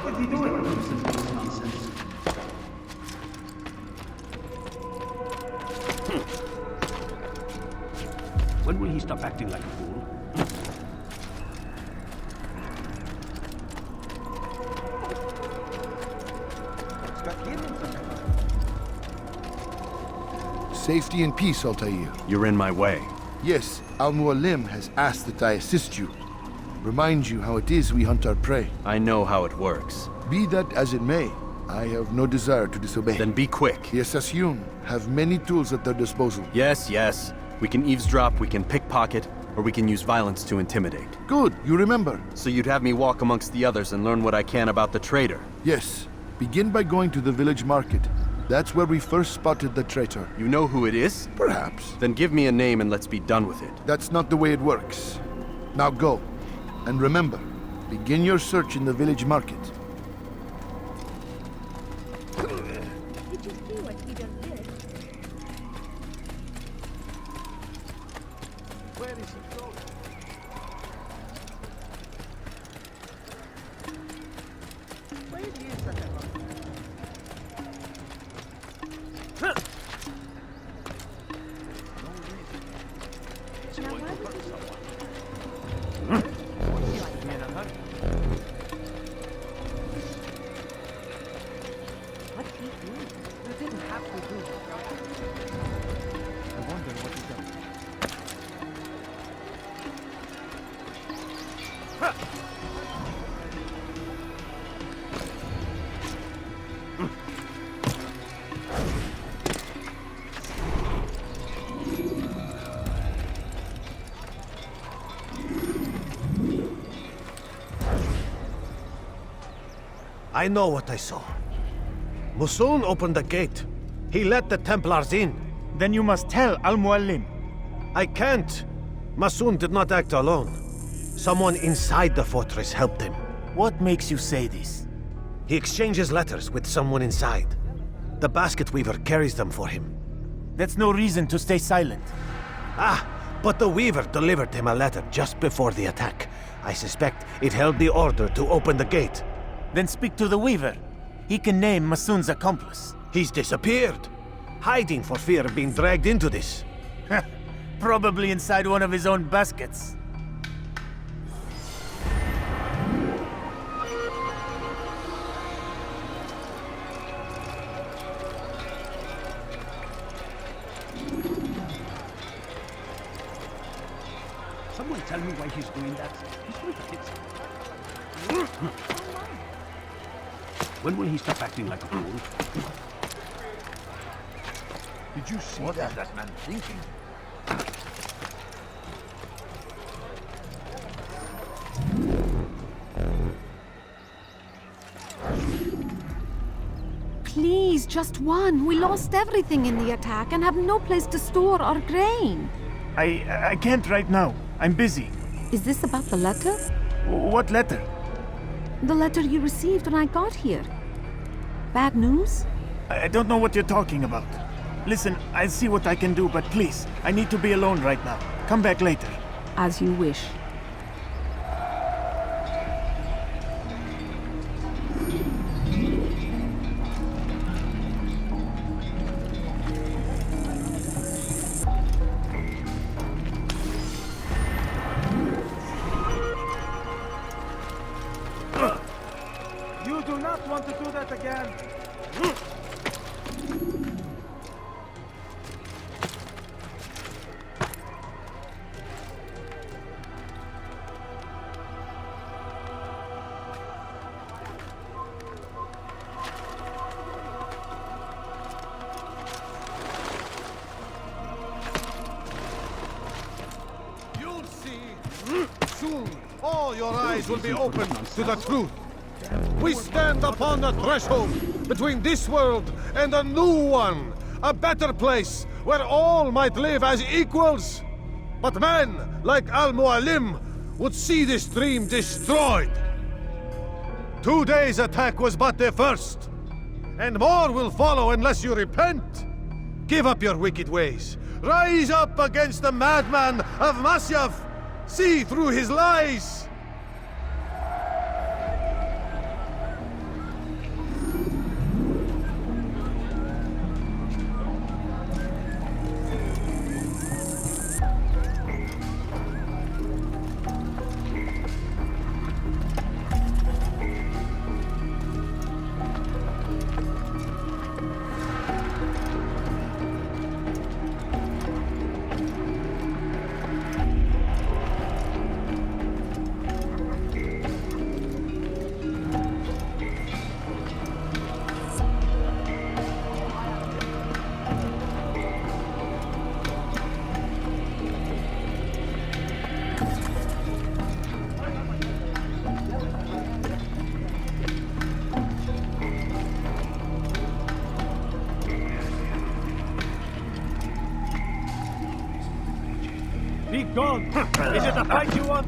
What did he do in this nonsense? When will he stop acting like a fool? Safety and peace, Altair. You're in my way. Yes, Al-Mualim has asked that I assist you. Remind you how it is we hunt our prey. I know how it works. Be that as it may, I have no desire to disobey. Then be quick. The Assassin have many tools at their disposal. Yes, yes. We can eavesdrop, we can pickpocket, or we can use violence to intimidate. Good, you remember. So you'd have me walk amongst the others and learn what I can about the traitor? Yes. Begin by going to the village market. That's where we first spotted the traitor. You know who it is? Perhaps. Then give me a name and let's be done with it. That's not the way it works. Now go. And remember, begin your search in the village market. Did you see what he just did? Where is he going? Where is Sakharov? Now, why would What's he doing? You didn't have to do it. I wonder what he does. I know what I saw. Musun opened the gate. He let the Templars in. Then you must tell Al-Mualim. I can't. Masun did not act alone. Someone inside the fortress helped him. What makes you say this? He exchanges letters with someone inside. The basket weaver carries them for him. That's no reason to stay silent. Ah, but the weaver delivered him a letter just before the attack. I suspect it held the order to open the gate. Then speak to the Weaver. He can name Masun's accomplice. He's disappeared, hiding for fear of being dragged into this. Probably inside one of his own baskets. Someone tell me why he's doing that. He's going to hit someone. When will he stop acting like a fool? Did you see what that? What is that man thinking? Please, just one. We lost everything in the attack and have no place to store our grain. I can't right now. I'm busy. Is this about the letter? What letter? The letter you received when I got here. Bad news? I don't know what you're talking about. Listen, I'll see what I can do, but please, I need to be alone right now. Come back later. As you wish. You do not want to do that again. You'll see. Soon, all your eyes will be opened to the truth. We stand upon the threshold between this world and a new one, a better place where all might live as equals. But men like Al-Mualim would see this dream destroyed. Today's attack was but the first, and more will follow unless you repent. Give up your wicked ways. Rise up against the madman of Masyaf. See through his lies. gone. Is it a fight you want?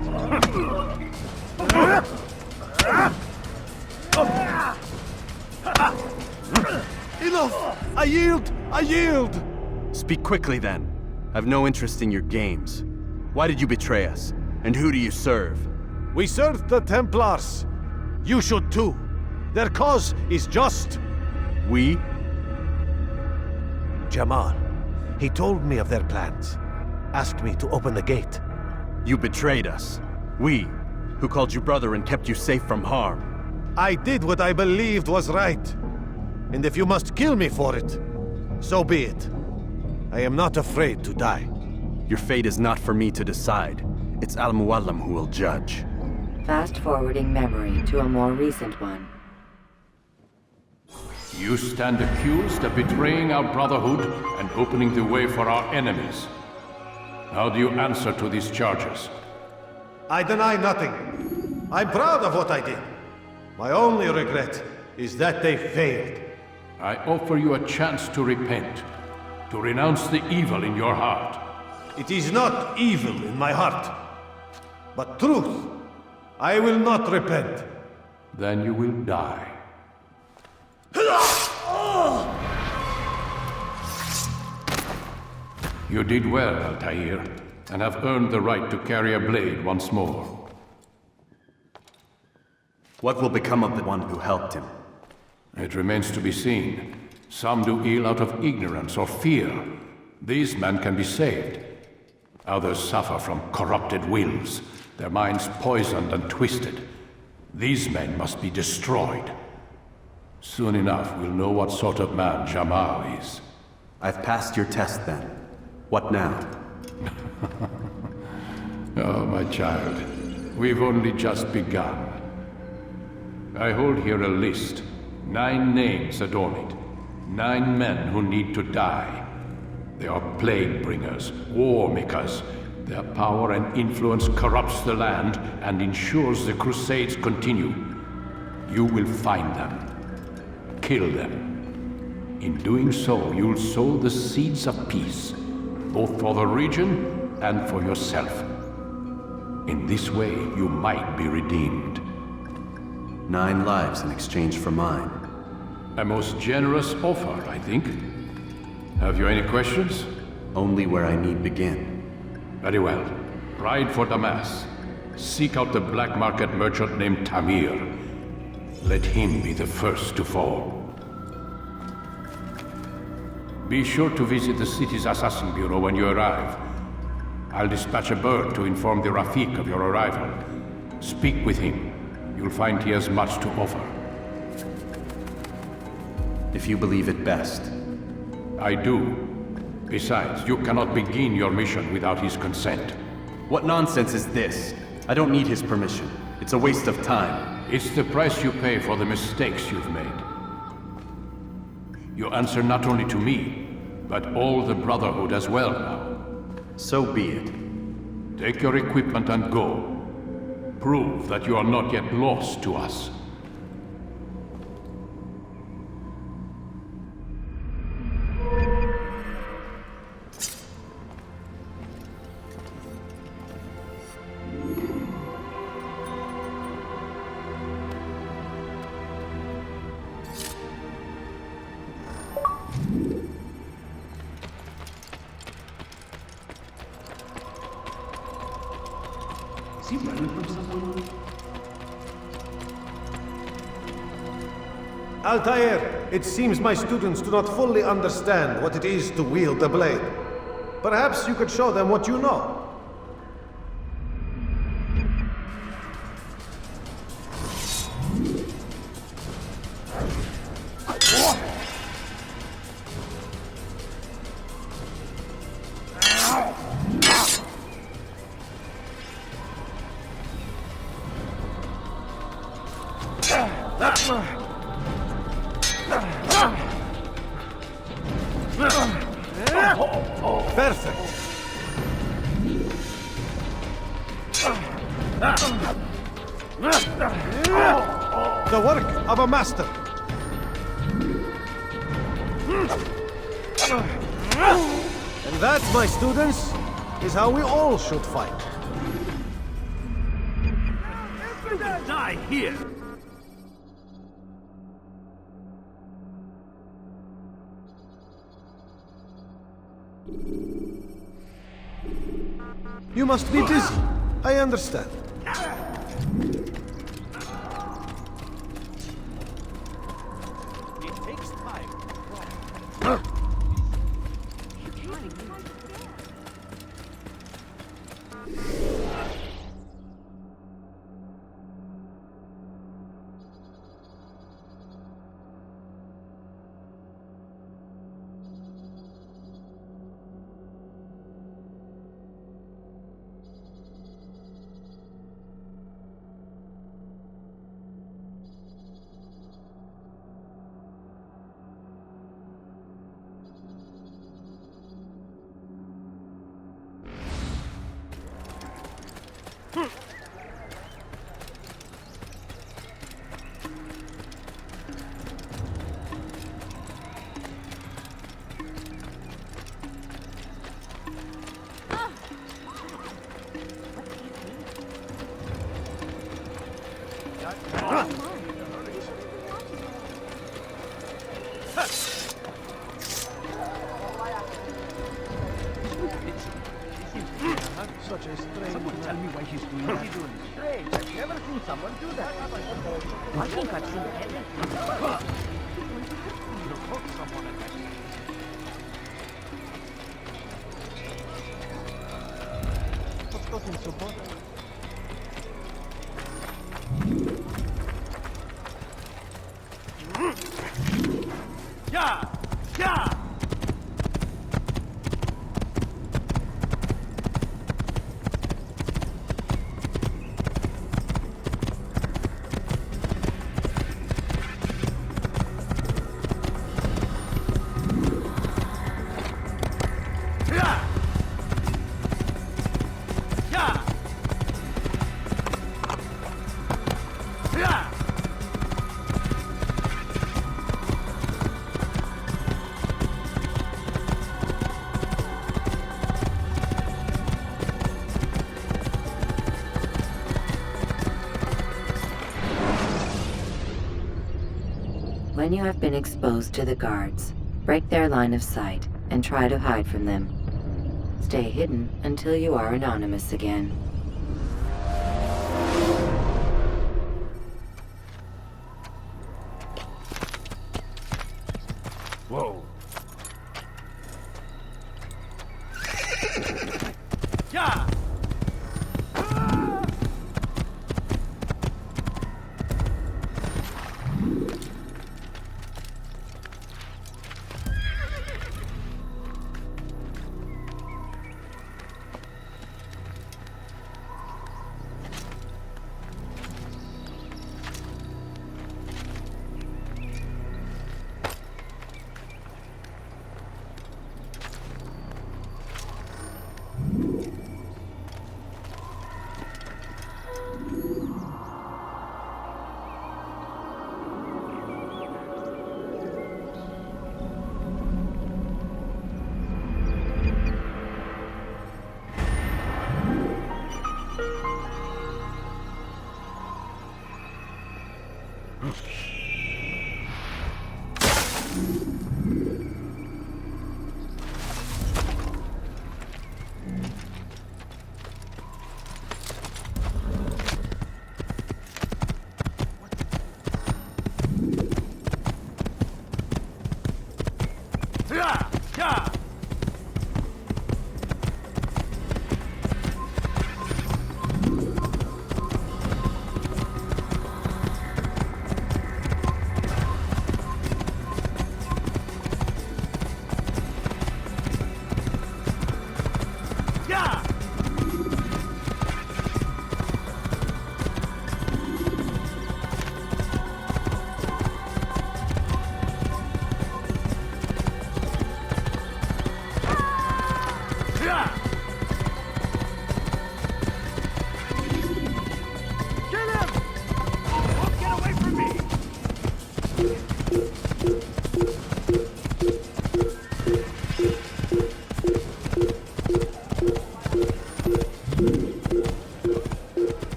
Enough! I yield! I yield! Speak quickly then. I've no interest in your games. Why did you betray us? And who do you serve? We serve the Templars. You should too. Their cause is just. We? Jamal. He told me of their plans. Asked me to open the gate. You betrayed us. We, who called you brother and kept you safe from harm. I did what I believed was right. And if you must kill me for it, so be it. I am not afraid to die. Your fate is not for me to decide. It's Al-Mualim who will judge. Fast-forwarding memory to a more recent one. You stand accused of betraying our Brotherhood and opening the way for our enemies. How do you answer to these charges? I deny nothing. I'm proud of what I did. My only regret is that they failed. I offer you a chance to repent, to renounce the evil in your heart. It is not evil in my heart, but truth. I will not repent. Then you will die. You did well, Altair, and have earned the right to carry a blade once more. What will become of the one who helped him? It remains to be seen. Some do ill out of ignorance or fear. These men can be saved. Others suffer from corrupted wills, their minds poisoned and twisted. These men must be destroyed. Soon enough, we'll know what sort of man Jamal is. I've passed your test then. What now? Oh, my child. We've only just begun. I hold here a list. 9 names adorn it. 9 men who need to die. They are plague bringers, war makers. Their power and influence corrupts the land and ensures the Crusades continue. You will find them. Kill them. In doing so, you'll sow the seeds of peace, both for the region and for yourself. In this way, you might be redeemed. 9 lives in exchange for mine. A most generous offer, I think. Have you any questions? Only where I need begin. Very well. Ride for Damas. Seek out the black market merchant named Tamir. Let him be the first to fall. Be sure to visit the city's assassin bureau when you arrive. I'll dispatch a bird to inform the Rafik of your arrival. Speak with him. You'll find he has much to offer. If you believe it best. I do. Besides, you cannot begin your mission without his consent. What nonsense is this? I don't need his permission. It's a waste of time. It's the price you pay for the mistakes you've made. You answer not only to me, but all the Brotherhood as well now. So be it. Take your equipment and go. Prove that you are not yet lost to us. Is he running from someone? Altair, it seems my students do not fully understand what it is to wield a blade. Perhaps you could show them what you know. Perfect. The work of a master. And that, my students, is how we all should fight. Die here! You must be busy. I understand. It takes time. Such a strange Someone tell me why he's doing that. Strange. I've never seen someone do that. I think I've seen it. What's got him so bothered? Yeah! Yeah! When you have been exposed to the guards, break their line of sight and try to hide from them. Stay hidden until you are anonymous again. Whoa. Yeah!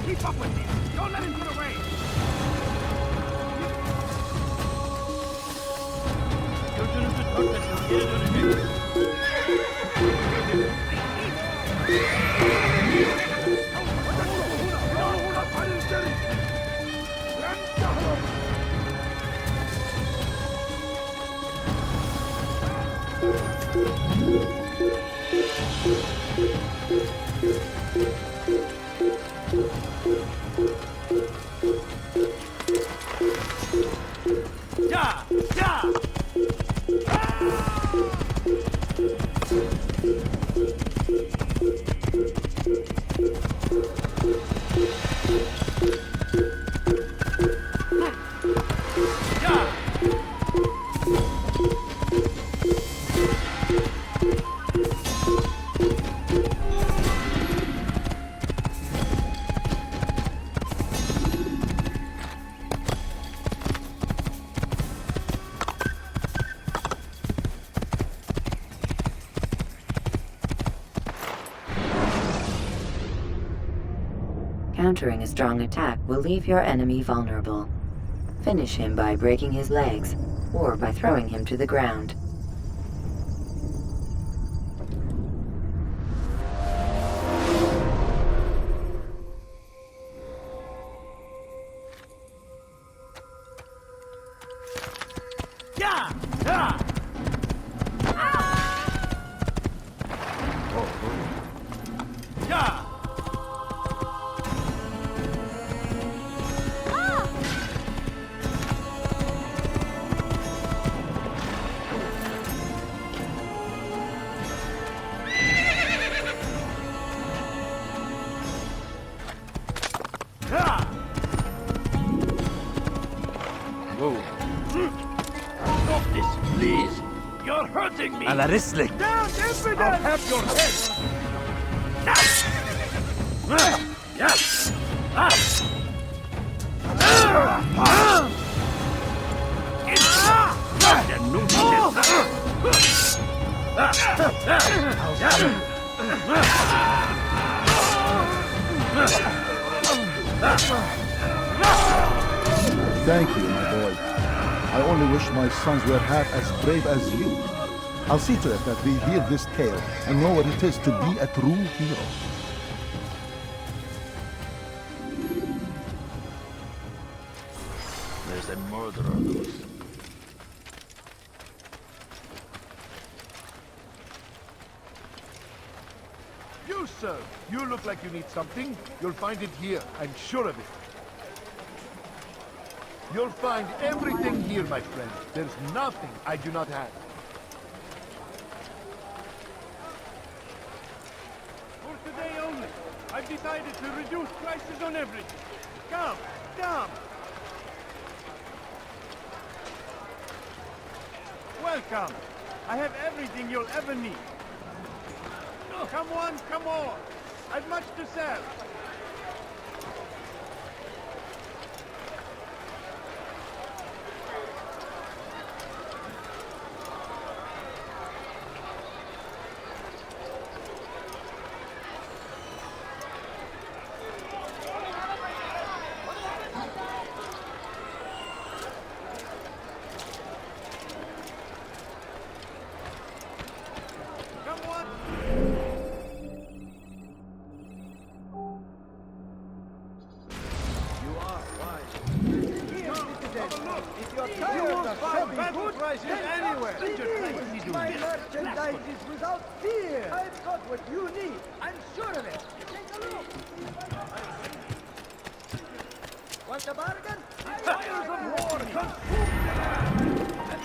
Keep up with him! Don't let him get away! Gözünüzü dört açın, geri dönecek. Ya! Ya! Countering a strong attack will leave your enemy vulnerable. Finish him by breaking his legs, or by throwing him to the ground. Ya! Ya! Ya! Stop this, please! You're hurting me! على رسلك. I'll have your head! Yes! Thank you, my boy. I only wish my sons were half as brave as you. I'll see to it that we hear this tale and know what it is to be a true hero. There's a murderer loose. You, sir, you look like you need something. You'll find it here, I'm sure of it. You'll find everything here, my friend. There's nothing I do not have. For today only, I've decided to reduce prices on everything. Come, come! Welcome! I have everything you'll ever need. Come on, come on! I've much to sell. My merchandise is without fear. I've got what you need. I'm sure of it. Take a look. Want a bargain? Fires of war consume the land, and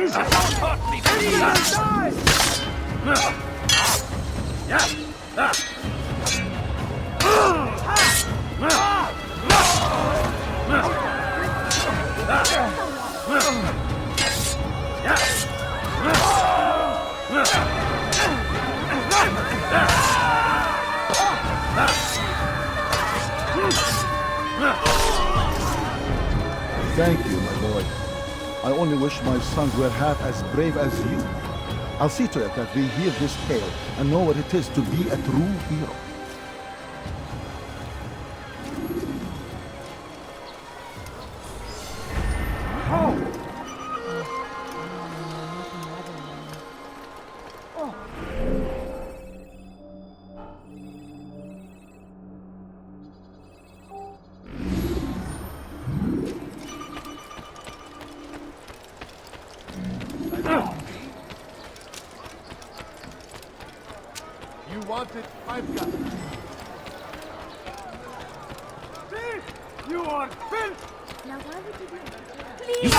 is it? Don't hurt me, Thank you, my boy. I only wish my sons were half as brave as you. I'll see to it that they hear this tale and know what it is to be a true hero. You want it? I've got it. Thief! You are filth! Now why would you do that? Please!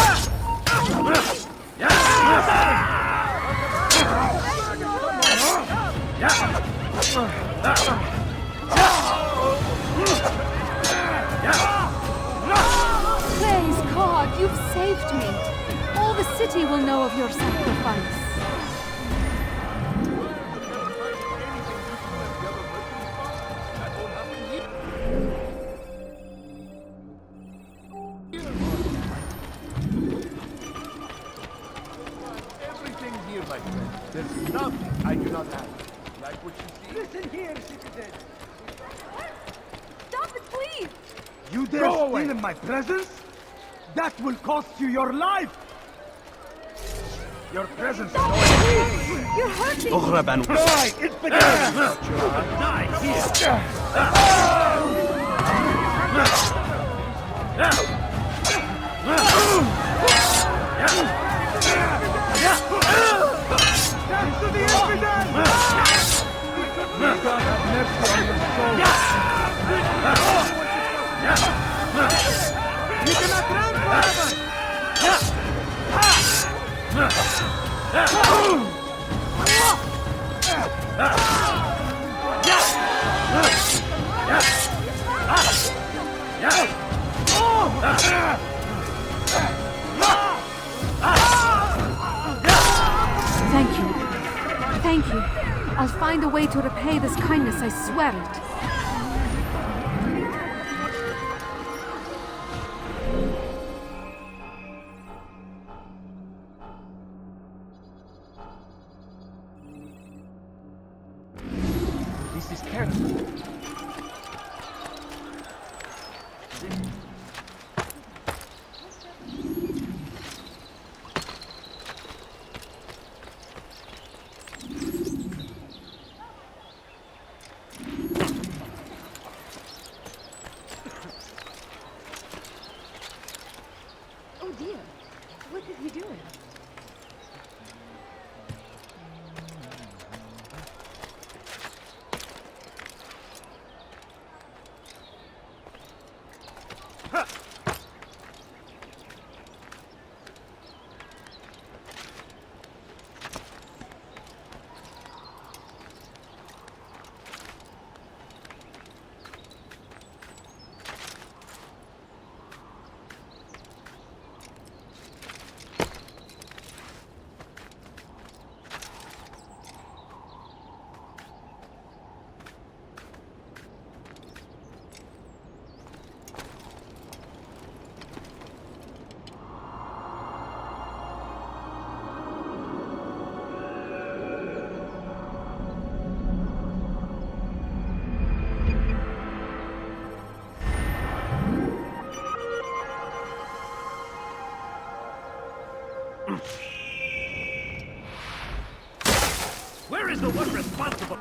Praise God, you've saved me. All the city will know of your sacrifice. Everything here, my friend. There's nothing I do not have. Like what you see? Listen here, citizen. Stop it, please! You dare steal in my presence? That will cost you your life! Your presence is You're hurting me! اغرب عن Die! It's begun! Die here! Death to the infidel! May God have mercy on your soul! You cannot run forever! Thank you. Thank you. I'll find a way to repay this kindness, I swear it. This is terrible. Oh dear. What is he doing? Where is the one responsible?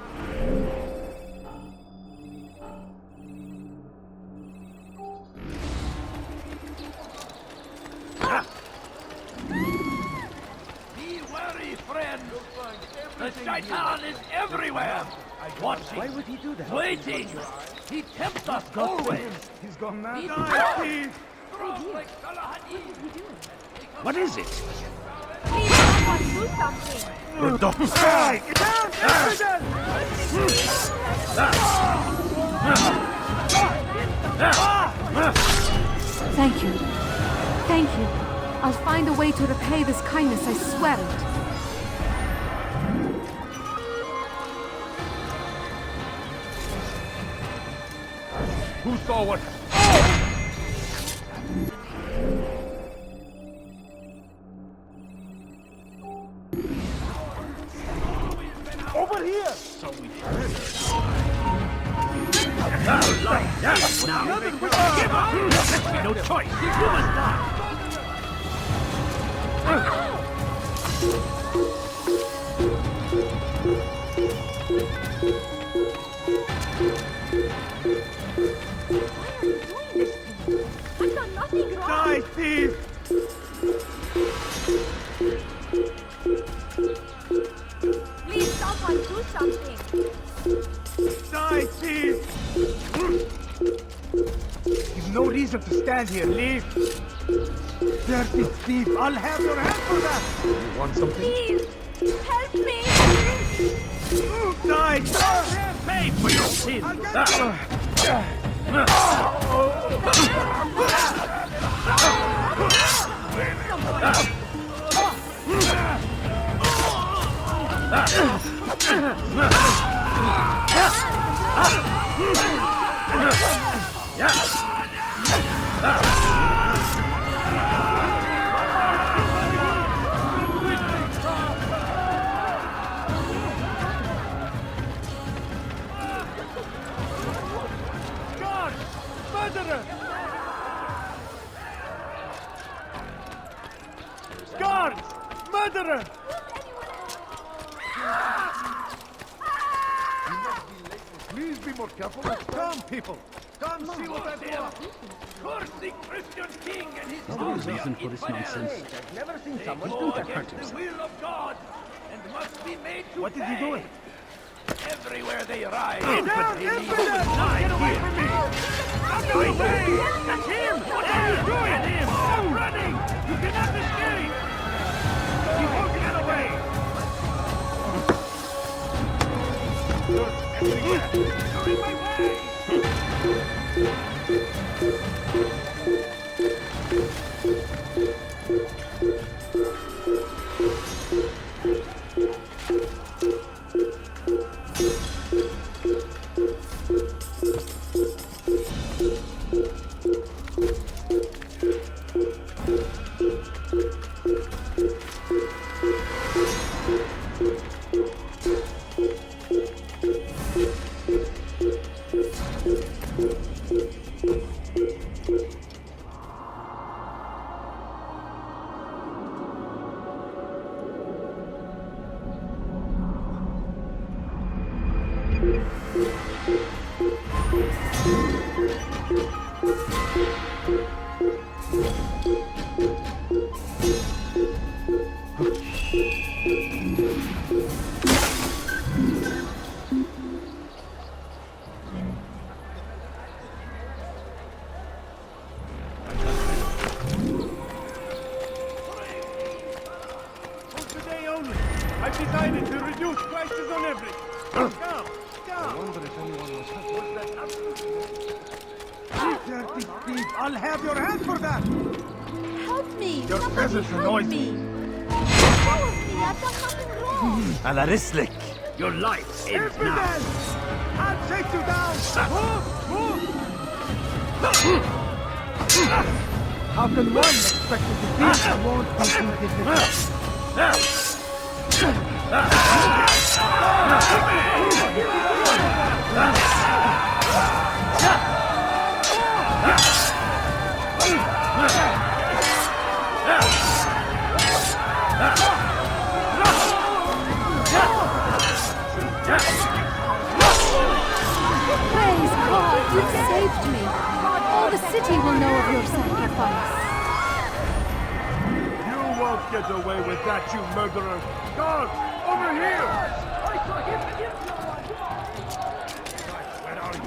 Be wary, friend. The Shaitan is everywhere. Watching. Why would he do that? Waiting. He tempts us always. He's gone mad. He's Die, thief! What is it? Someone do something! Die! Down, Thank you. Thank you. I'll find a way to repay this kindness, I swear it. Who saw what? Over here! So we Now, give up! There's be no choice. You must die. I've done nothing wrong! Die, thief! Please, someone do something! Die, thief! You've no reason to stand here. Leave! Dirty thief! I'll have your hand for that! You want something? Please! Help me! Die! Pay for your sins. I'll get you! God! Murderer! Guards! Murderer! Please be more careful. Come, people! Come see what I do! Curse the Christian king and his No reason for this nonsense. I've never seen someone Go against the will of God and must be made to What is he pay. doing? Everywhere they rise, Down, they infidel! die Get away here. from me! Out of the way! That's him! What are you doing? Get him! Stop running! You cannot escape! You won't get away! Everywhere! You're in my way! For today only, I've decided to reduce prices on everything. Come, come. I wonder if anyone was dirty thief! I'll have your hand for that! Help me! Your Somebody presence help annoys me! me. Go with me! I've done nothing wrong! Alarislik, your life ends now. Infidel! I'll take you down! Move! Move! How can one expect to defeat a won't be defeated? Praise God! You've saved me! All the city will know of your sacrifice. You won't get away with that, you murderer! Guard! Over here! Where are you?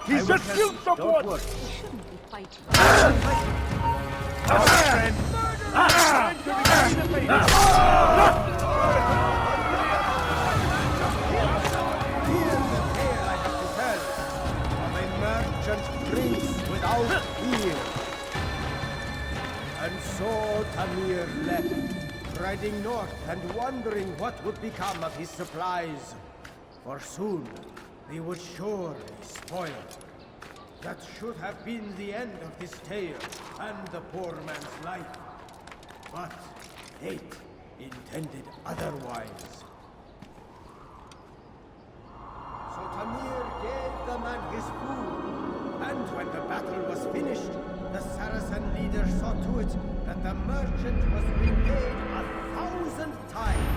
He's just killed someone! We shouldn't be fighting. A merchant drinks without fear. And so Tamir left, riding north and wondering what would become of his supplies. For soon, they would surely spoil. That should have been the end of his tale and the poor man's life. But fate intended otherwise. So Tamir gave the man his food, and when the battle was finished, the Saracen leader saw to it that the merchant was repaid 1,000 times.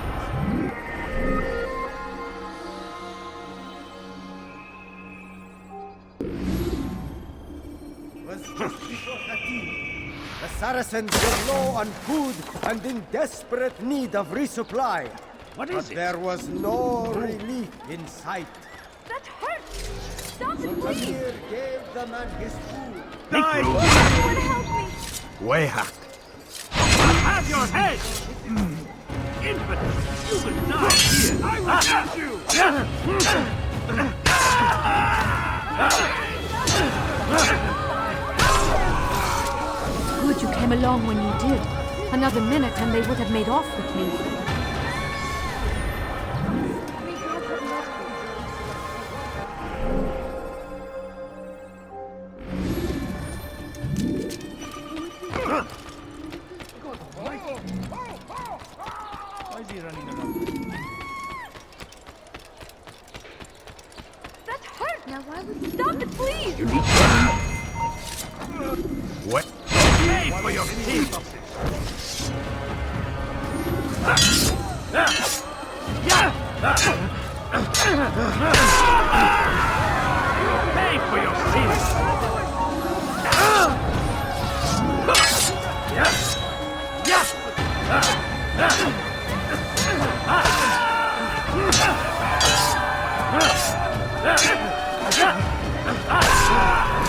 It was just before Khatib. The Saracens were low on food and in desperate need of resupply. What But is it? there was no relief in sight. That hurts! Stop So it, please! Tamir gave the man his food. Someone help me! Wayhack. Have your head! Infant! You will die here! I will get you! Good you came along when you did. Another minute and they would have made off with me. Why is he running around? That hurt! Now why would you stop it, please? What? Pay for your sins! Pay for your sins!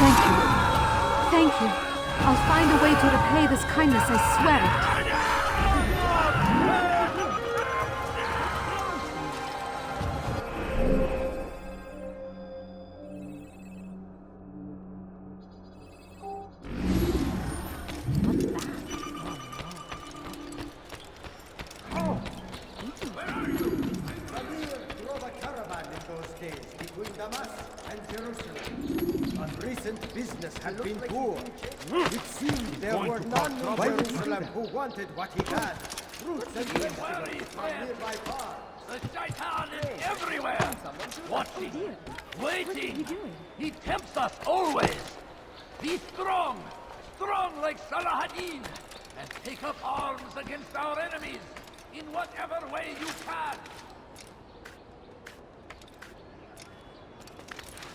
Thank you. Thank you. I'll find a way to repay this kindness, I swear it. Tamir drove a caravan in those days between Damascus and Jerusalem. But recent business had been poor. It seemed there were none in Jerusalem who wanted what he had. Fruits and vegetables from nearby farms. The shaitan is everywhere! Watching, waiting! He tempts us always! Be strong! Strong like Salahadin! And take up arms against our enemies! In whatever way you can!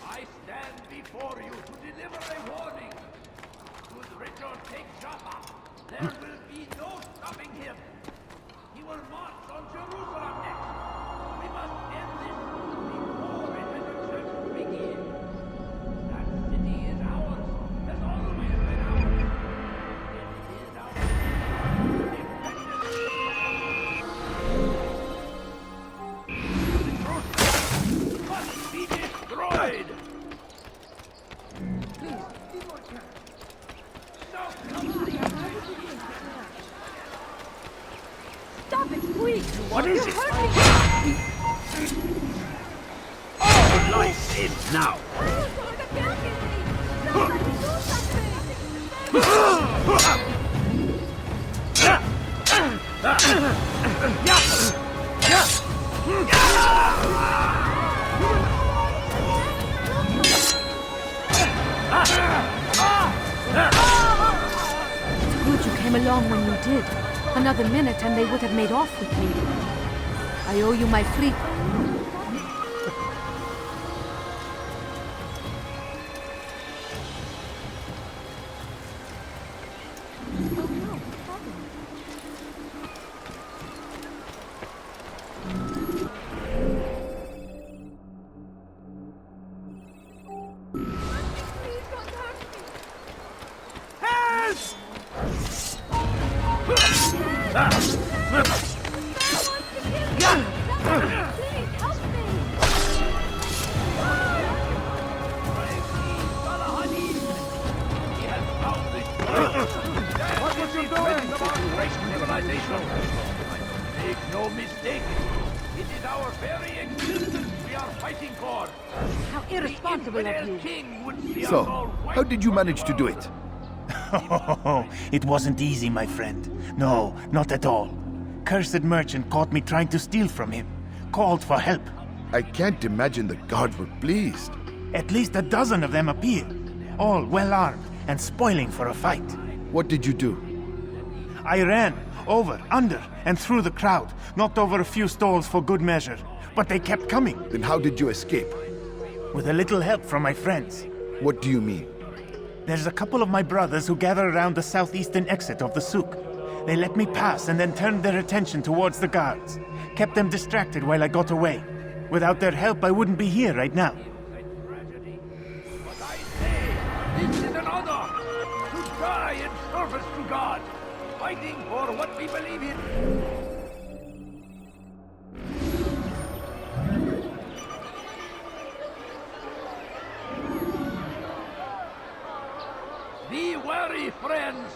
I stand before you to deliver a warning! Should Richard take Jaffa, there will be no stopping him! He will march on Jerusalem next! We must end this before it has a chance to begin! That city is ours, has always been ours! It is our defend it! Must be destroyed! Stop it, please! What is You're it? hurting me! All life ends now! Somebody do something! It's good you came along when you did. Another minute and they would have made off with me. I owe you my fleet. What was you doing? Race civilization. Make no mistake. It is our very existence we are fighting for. How irresponsible of you. King would see us So, all how did you manage to do it? It wasn't easy, my friend. No, not at all. Cursed merchant caught me trying to steal from him. Called for help. I can't imagine the guards were pleased. At least a dozen of them appeared. All well armed and spoiling for a fight. What did you do? I ran over, under, and through the crowd. Knocked over a few stalls for good measure. But they kept coming. Then how did you escape? With a little help from my friends. What do you mean? There's a couple of my brothers who gather around the southeastern exit of the souk. They let me pass and then turned their attention towards the guards. Kept them distracted while I got away. Without their help, I wouldn't be here right now. But I say, this is an honor to die in service to God, fighting for what we believe in. Be wary, friends.